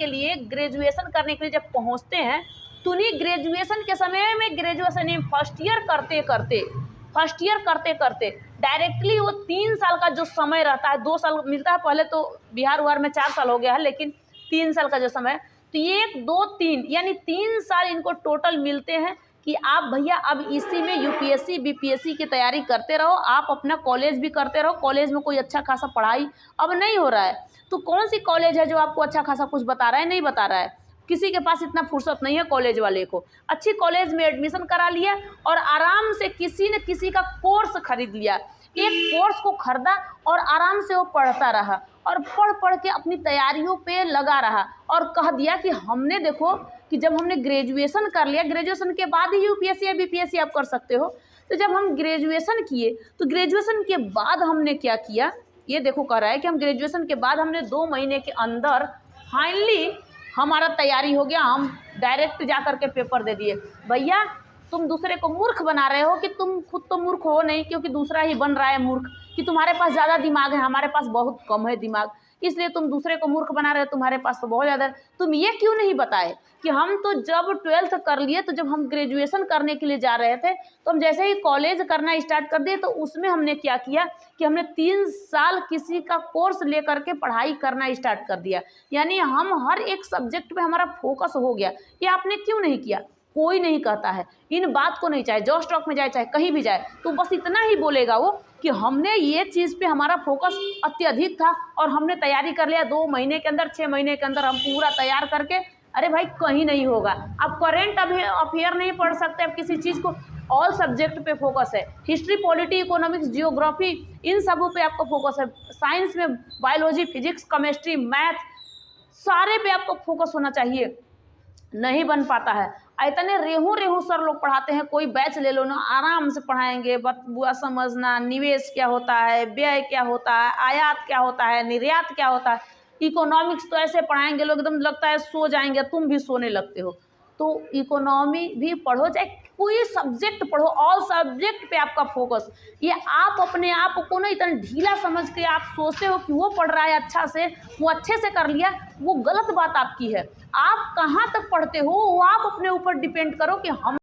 के लिए, ग्रेजुएशन करने के लिए जब पहुंचते हैं तो उन्हीं ग्रेजुएशन के समय में, ग्रेजुएशन फर्स्ट ईयर करते करते डायरेक्टली वो 3 साल का जो समय रहता है, 2 साल मिलता है, पहले तो बिहार उहार में 4 साल हो गया है, लेकिन 3 साल का जो समय, तो 1 2 3 यानी 3 साल इनको टोटल मिलते हैं कि आप भैया अब इसी में यूपीएससी बीपीएससी की तैयारी करते रहो, आप अपना कॉलेज भी करते रहो। कॉलेज में कोई अच्छा खासा पढ़ाई अब नहीं हो रहा है, तो कौन सी कॉलेज है जो आपको अच्छा खासा कुछ बता रहा है? नहीं बता रहा है। किसी के पास इतना फुर्सत नहीं है कॉलेज वाले को। अच्छी कॉलेज में एडमिशन करा लिया और आराम से किसी न किसी का कोर्स खरीद लिया, एक कोर्स को खरीदा और आराम से वो पढ़ता रहा और पढ़ के अपनी तैयारियों पे लगा रहा और कह दिया कि हमने, देखो कि जब हमने ग्रेजुएशन कर लिया, ग्रेजुएशन के बाद ही यूपीएससी या बीपीएससी आप कर सकते हो, तो जब हम ग्रेजुएशन किए तो ग्रेजुएशन के बाद हमने क्या किया, ये देखो कह रहा है कि हम ग्रेजुएशन के बाद हमने 2 महीने के अंदर फाइनली हमारा तैयारी हो गया, हम डायरेक्ट जा कर के पेपर दे दिए। भैया तुम दूसरे को मूर्ख बना रहे हो कि तुम खुद तो मूर्ख हो नहीं, क्योंकि दूसरा ही बन रहा है मूर्ख कि तुम्हारे पास ज़्यादा दिमाग है, हमारे पास बहुत कम है दिमाग, इसलिए तुम दूसरे को मूर्ख बना रहे हो, तुम्हारे पास तो बहुत ज़्यादा है। तुम ये क्यों नहीं बताए कि हम तो जब 12th कर लिए, तो जब हम ग्रेजुएशन करने के लिए जा रहे थे तो हम जैसे ही कॉलेज करना स्टार्ट कर दिए, तो उसमें हमने क्या किया कि हमने 3 साल किसी का कोर्स लेकर के पढ़ाई करना स्टार्ट कर दिया, यानी हम हर एक सब्जेक्ट पे हमारा फोकस हो गया। ये आपने क्यों नहीं किया? कोई नहीं कहता है इन बात को, नहीं चाहे जॉब स्टॉक में जाए चाहे कहीं भी जाए, तो बस इतना ही बोलेगा वो कि हमने ये चीज़ पे हमारा फोकस अत्यधिक था और हमने तैयारी कर लिया 2 महीने के अंदर, 6 महीने के अंदर हम पूरा तैयार करके। अरे भाई कहीं नहीं होगा। आप करेंट अफेयर नहीं पढ़ सकते, आप किसी चीज़ को, ऑल सब्जेक्ट पे फोकस है, हिस्ट्री पॉलिटी इकोनॉमिक्स जियोग्राफी इन सबों पे आपका फोकस है, साइंस में बायोलॉजी फिजिक्स केमिस्ट्री मैथ सारे पे आपको फोकस होना चाहिए। नहीं बन पाता है। इतने रेहू सर लोग पढ़ाते हैं, कोई बैच ले लो ना, आराम से पढ़ाएंगे, बुआ समझना, निवेश क्या होता है, व्यय क्या होता है, आयात क्या होता है, निर्यात क्या होता है, इकोनॉमिक्स तो ऐसे पढ़ाएंगे लोग एकदम लगता है सो जाएंगे, तुम भी सोने लगते हो। तो इकोनॉमी भी पढ़ो, चाहे कोई सब्जेक्ट पढ़ो, ऑल सब्जेक्ट पे आपका फोकस। ये आप अपने आप को ना इतना ढीला समझ के आप सोचते हो कि वो पढ़ रहा है अच्छा से, वो अच्छे से कर लिया, वो गलत बात आपकी है। आप कहाँ तक पढ़ते हो वो आप अपने ऊपर डिपेंड करो कि हम